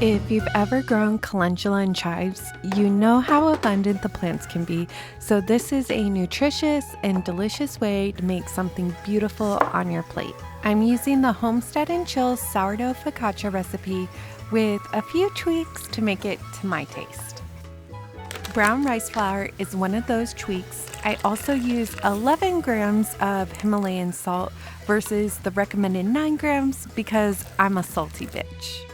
If you've ever grown calendula and chives, you know how abundant the plants can be, so this is a nutritious and delicious way to make something beautiful on your plate. I'm using the Homestead and Chill sourdough focaccia recipe with a few tweaks to make it to my taste. Brown rice flour is one of those tweaks. I also use 11 grams of Himalayan salt versus the recommended 9 grams because I'm a salty bitch.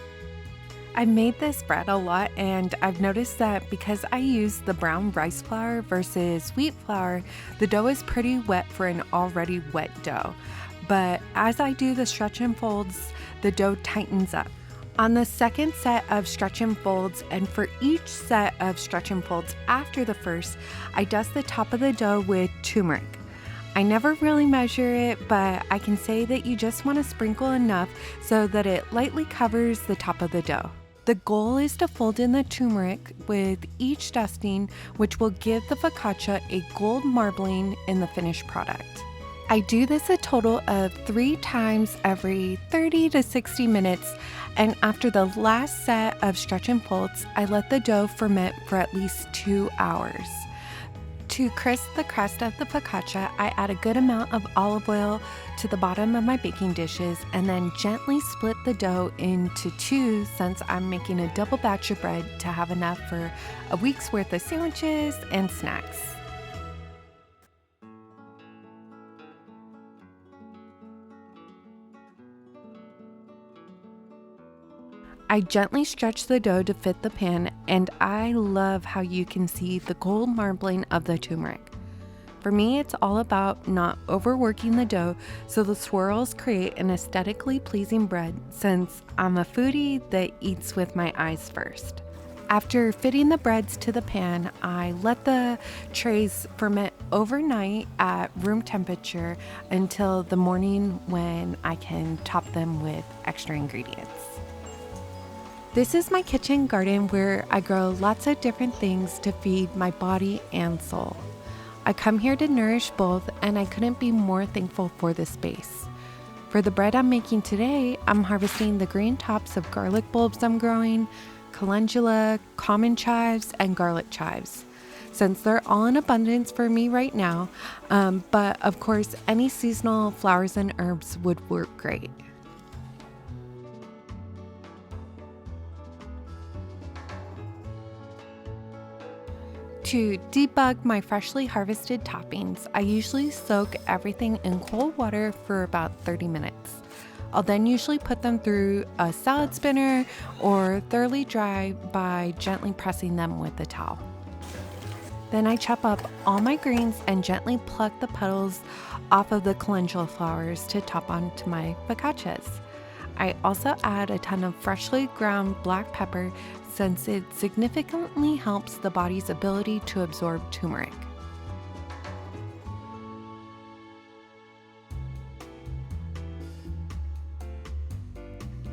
I've made this bread a lot, and I've noticed that because I use the brown rice flour versus wheat flour, the dough is pretty wet for an already wet dough. But as I do the stretch and folds, the dough tightens up. On the second set of stretch and folds, and for each set of stretch and folds after the first, I dust the top of the dough with turmeric. I never really measure it, but I can say that you just want to sprinkle enough so that it lightly covers the top of the dough. The goal is to fold in the turmeric with each dusting, which will give the focaccia a gold marbling in the finished product. I do this a total of 3 times every 30 to 60 minutes, and after the last set of stretch and folds, I let the dough ferment for at least 2 hours. To crisp the crust of the focaccia, I add a good amount of olive oil to the bottom of my baking dishes and then gently split the dough into 2 since I'm making a double batch of bread to have enough for a week's worth of sandwiches and snacks. I gently stretch the dough to fit the pan, and I love how you can see the gold marbling of the turmeric. For me, it's all about not overworking the dough so the swirls create an aesthetically pleasing bread, since I'm a foodie that eats with my eyes first. After fitting the breads to the pan, I let the trays ferment overnight at room temperature until the morning when I can top them with extra ingredients. This is my kitchen garden where I grow lots of different things to feed my body and soul. I come here to nourish both, and I couldn't be more thankful for this space. For the bread I'm making today, I'm harvesting the green tops of garlic bulbs I'm growing, calendula, common chives, and garlic chives, since they're all in abundance for me right now, but of course any seasonal flowers and herbs would work great. To debug my freshly harvested toppings, I usually soak everything in cold water for about 30 minutes. I'll then usually put them through a salad spinner or thoroughly dry by gently pressing them with a towel. Then I chop up all my greens and gently pluck the petals off of the calendula flowers to top onto my focaccias. I also add a ton of freshly ground black pepper since it significantly helps the body's ability to absorb turmeric.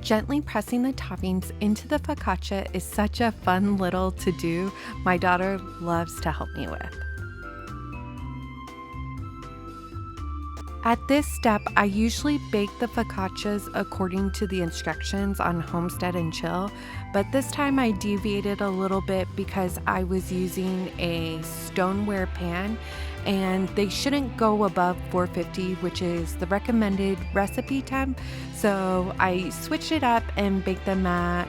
Gently pressing the toppings into the focaccia is such a fun little to-do my daughter loves to help me with. At this step, I usually bake the focaccias according to the instructions on Homestead and Chill, but this time I deviated a little bit because I was using a stoneware pan, and they shouldn't go above 450, which is the recommended recipe temp, so I switched it up and baked them at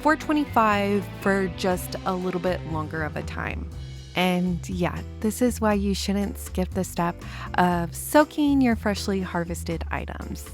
425 for just a little bit longer of a time. And yeah, this is why you shouldn't skip the step of soaking your freshly harvested items.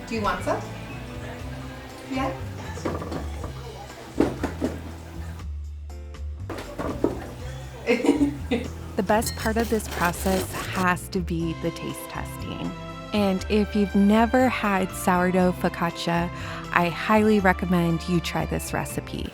Do you want some? Yeah? The best part of this process has to be the taste testing. And if you've never had sourdough focaccia, I highly recommend you try this recipe.